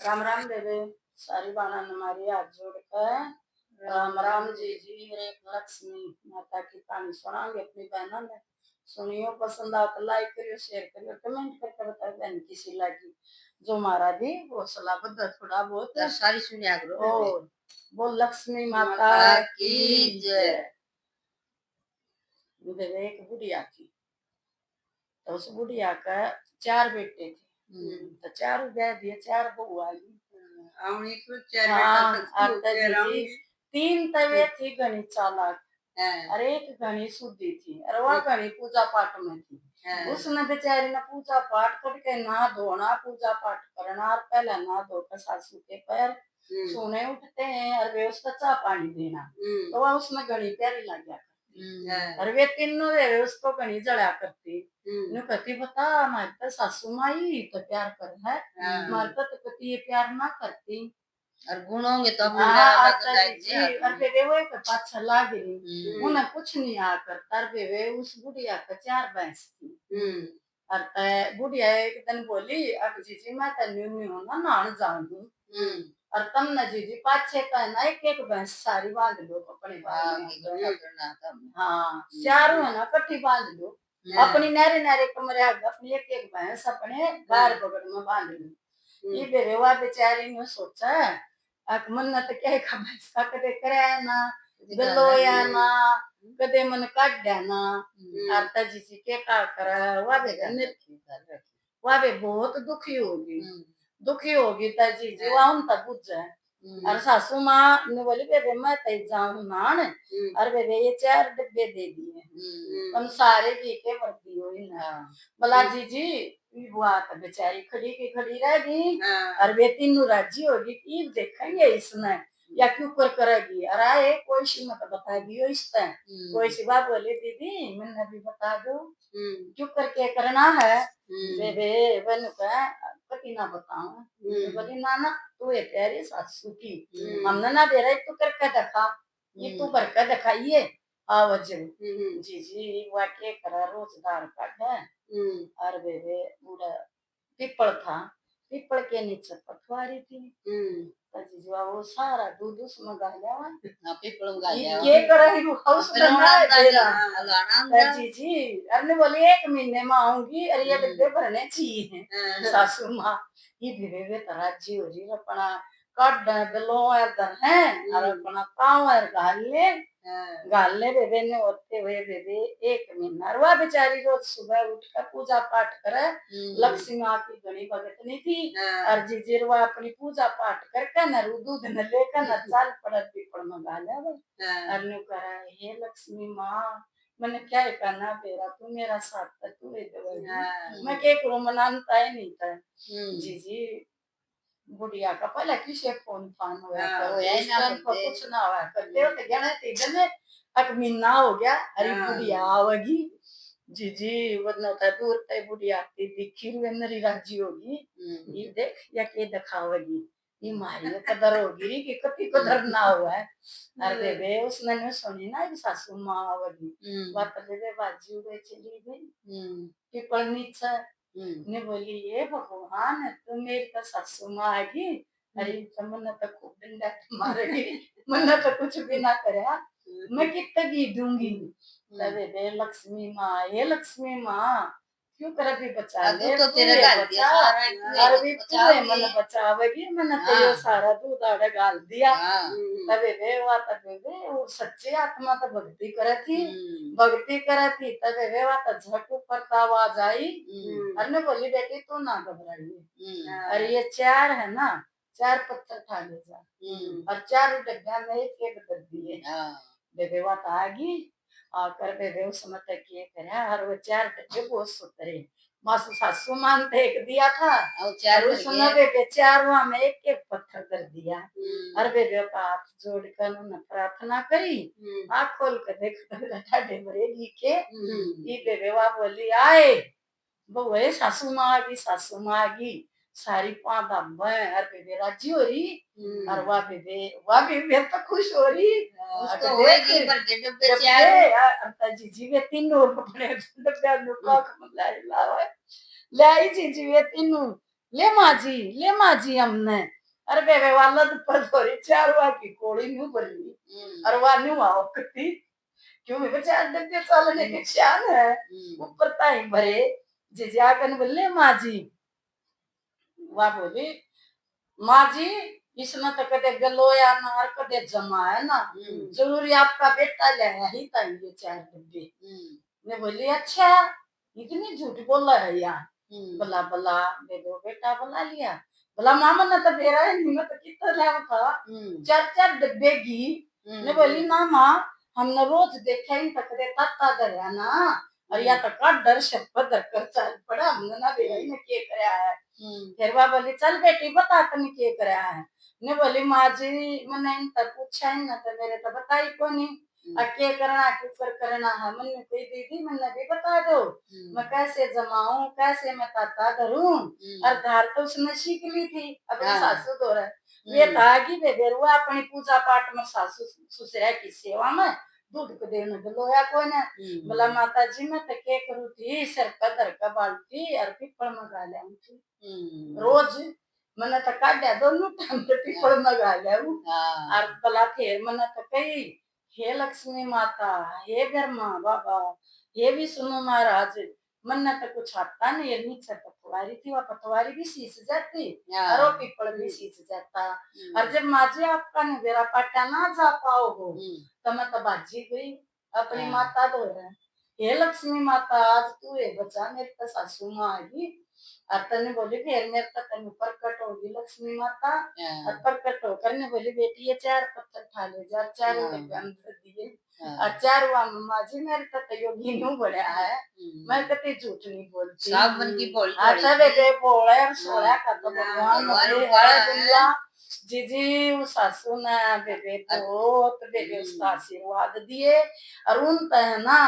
राम राम बेबे। सारी बाणा हमारी हाथ जोड़कर राम राम जी जी। और एक लक्ष्मी माता की कहानी सुनाएंगे अपनी बहनों ने। सुनियो, पसंद आओ तो लाइक करियो, शेयर करियो, कमेंट करके बताओ बहन किसी लगी। जो हमारा भी हौसला बढ़ा थोड़ा बहुत सारी सुनिया करो। और वो लक्ष्मी माता की जय। बेबे एक बुढ़िया थी, तो उस बुढ़िया का 4 बेटे थे। तो 4 ब्याह दिए, 4 बहू आ गई। जी 3 तवे थी घनी चालाक और एक घनी शुद्धि थी और वह घनी पूजा पाठ में थी। उसने बेचारी ने पूजा पाठ करके नहा धोना, पूजा पाठ करना और पहले नहा धोकर सासू के पैर छूने उठते हैं और वे उसका चाह पानी देना। तो वह उसमें घनी प्यारी लग गया और वे तीनों वे उसको घनी जड़ा करती। नु कहती बता हमारे तो सासू माई तो प्यार कर है, हमारे तो कति ये प्यार ना करती और गुणोंगे तो और बेबे वो एक पाछा लाग रही उन्हें कुछ नहीं आ करता। बेबे उस बुढ़िया का 4 भैंस थी और बुढ़िया एक दिन बोली अब जीजी मैं तो न्यू ना नहान जाऊंगी और तुम न जीजी पाछे का ना एक भैंस सारी बांध लो अपने हाँ 4 है ना कट्ठी बांध लो अपनी नारे नारे कमरे अपनी एक भैंस अपने बाहर बगड़ में बांध लो। ये बेरेवा बेचारी ने सोचा मन्नत क्या भैंस का कदे करे ना गलोया ना कदे मन काट देना आरता जी जी के का कर वाबे बहुत दुखी होगी ता जी जी वाउन ता बुझ जाए और सासू माँ ने बोली बेबे मैं ते जाऊं नान और बेबे ये 4 डब्बे दे दिए हम सारे घी के भरती हो ना बोला जी जी बुआ तो बेचारी खड़ी की खड़ी रह गई और वे तीनों राजी होगी कि देखेंगे इसने या क्यों कर करेगी। अरे कोई सी मत बता दियो इसने कोई सी बात बोली दीदी मैंने भी बता दो क्यों करके करना है बेबे बन का पति ना बताऊं बोली ना ना तू ये प्यारी सासू की हमने ना दे रहे तू करके दिखा ये तू करके दिखाइए आवाज जी जी वाक्य करा रोजगार का है और बेबे बूढ़ा पीपल था पीपल के नीचे पथवारी थी वो सारा दूध उसमें गाया पीपल ये करे हाउस बनना तेरा जी जी अरे बोली 1 महीने में आऊंगी अरे ये डब्बे भरने चाहिए सासू माँ ये भी तराजी हो रही अपना काट गलो है और अपना पाँव गालने बेबे ने होते हुए बेबे 1 महीना रुआ बेचारी रोज सुबह उठकर पूजा पाठ करे लक्ष्मी माँ की घनी भगतनी थी और जीजीरवा अपनी पूजा पाठ करके न दूध न लेकर न चाल पड़त पीपड़ में गाले अनु करा हे लक्ष्मी माँ मैंने क्या करना बेरा तू मेरा साथ तू मैं के करूं मनाता है नहीं था जी जी बुढ़िया का पहले किसे फोन फान हुआ कुछ ना हुआ करते होते गया इधर में एक महीना हो गया अरे बुढ़िया आवेगी जी जी वरना था दूर तय बुढ़िया आती दिखी हुई नरी राजी होगी ये देख या के दिखावेगी ये मारी कदर होगी कि कति कदर ना हुआ है अरे बे उसने ने सुनी ना सासू माँ आवेगी बात बेबे बाजी उड़े चली गई कि पर नीचे ने बोली ये भगवान तू मेरी तो सासू माँ आएगी अरे मन तो खूब डंडा मारेगी मन तो कुछ भी ना करे मैं कितना घी दूंगी तबे बे लक्ष्मी माँ ये लक्ष्मी माँ क्यों कर भी बचा ले तो तेरे गाल दिया अरे भी तू मन बचावेगी मैंने तो ये सारा दूध आड़े गाल दिया तबे बे वा तबे बे वो सच्ची आत्मा तो भक्ति करे थी तबे बे वा तो झट ऊपर आवाज आई अरे बोली बेटी तू ना घबराइए अरे ये 4 है ना 4 पत्थर खा ले जा और 4 डब्बा में एक कर दिए बेबे बात आ गई आकर बेबे उस समय तक ये करे और वो 4 डब्बे बहुत सुतरे मासू सासू मान फेंक दिया था और उस समय बेबे 4 में एक पत्थर कर दिया और बेबे का हाथ जोड़कर उन्होंने प्रार्थना करी आँख खोल कर देखो ठाडे भरेगी के ये बेबे वा बोली आए वो सासू माँ आ गई सारी 5 दाम्बा और बेबे राजी हो रही और वाह बेबे तो खुश हो रही उसको होएगी पर के डब्बे 4 जीजी वे तीनों अपने डब्बे नुका खमलाई लावे लाई जीजी वे तीनों ले माँ जी हमने अरे बेबे वाला तो पर थोड़ी चार वा की कोड़ी न्यू बनी अरे वा न्यू आओ करती क्यों मेरे चार डब्बे चलने के शान है ऊपर ताई भरे जिजा कन बोले माँ जी वाह बोली माँ जी इसमें तो कदे गलोया ना और कदे जमा है ना जरूरी आपका बेटा ले ही ताई ये चार डब्बे मैं बोली अच्छा इतनी झूठ बोला है यहाँ भला भला दे दो बेटा बुला लिया भला मामा ने तो दे रहा है नहीं तो कितना लाभ था चार चार डब्बे घी मैं बोली ना माँ हमने रोज देखा ही तक दे ताता दरिया ना और या तो का डर शपथ कर चल पड़ा हमने ना बेरा ही ने के कराया है फिर वह बोली चल बेटी बता तने के कराया है ने बोली माँ जी मैंने इन तक पूछा ही ना तो मेरे तो बताई को नहीं के करना कुकर करना है मन कोई दीदी मैंने भी बता दो मैं कैसे जमाऊं कैसे मैं ताता करूं और धार तो उसने सीख ली थी अपनी सासू दो वे था कि बेबेरुआ अपनी पूजा पाठ में सासू ससुरा की सेवा में दूध को देने लोया को ने बोला माता जी मैं तो के करूँ थी सर का दर का बाल्टी और पीपल मंगा ले थी रोज मैंने तो काटा दोनों टाइम पे पीपल मंगा ले और भला फिर मैंने तो कही हे लक्ष्मी माता हे ब्रह्मा बाबा ये भी सुनो महाराज मन ने तो कुछ आता नहीं ये नीचे पटवारी थी वह पटवारी भी सींच जाती और वो पीपल भी सींच जाता और जब माजी आपका मेरा पट्टा ना जा पाओ हो तो मैं तो बाजी गई अपनी माता दो रहे हे लक्ष्मी माता आज तू ये बचा मेरी तो सासू माँ आएगी और तने बोली फिर मेरे तो तने प्रकट होगी लक्ष्मी माता और प्रकट होकर ने बोली बेटी ये चार पत्थर खा ले जा चार अंदर दिए और चार मामा जी मेरे तो योगी न्यू बढ़िया है मैं कभी झूठ नहीं बोलती सब मन की बोल अच्छा बेटे बोले और सोया का तो भगवान जीजी उस सासू ने बेबे तो बेबे उसका आशीर्वाद दिए और उन है ना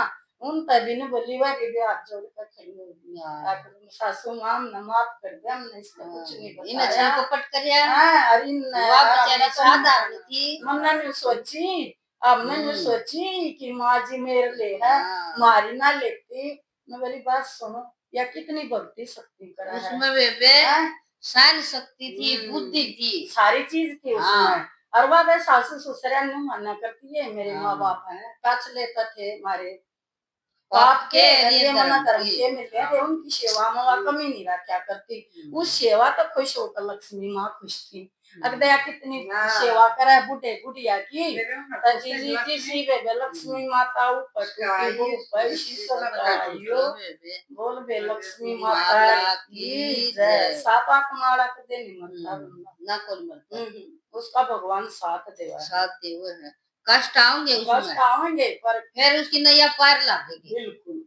उन तभी ने बोली वह बेबे हाथ जोड़ कर खड़ी होगी सासू माँ ने माफ कर दिया हमने इसका कुछ नहीं इन अच्छा बताया कपट करिया और इन वाह बेचारी साधारण थी मन्ना ने सोची अब मैंने सोची कि माँ जी मेरे ले है मारी ना लेती मैं बोली बात सुनो या कितनी भक्ति शक्ति करा है उसमें बेबे सारी शक्ति थी बुद्धि थी सारी चीज थी उसमें और वह सासू ससुर ने मना करती है मेरे माँ बाप है कच लेते थे हमारे पाप के लिए मना कर के मिलते थे उनकी सेवा में वह कमी नहीं रखा करती उस सेवा तो खुश होकर लक्ष्मी माँ खुश थी अगदया कितनी सेवा करे बूढ़े बुढ़िया की जी जी सी बे लक्ष्मी माता ऊपर शीशम लगाइयो बोल बे लक्ष्मी माता की जय सापा कमाड़ा के देनी मतलब ना कोई मत उसका भगवान साथ देवा है कष्ट आएंगे उसमें कष्ट आएंगे पर फिर उसकी नैया पार लगेगी बिल्कुल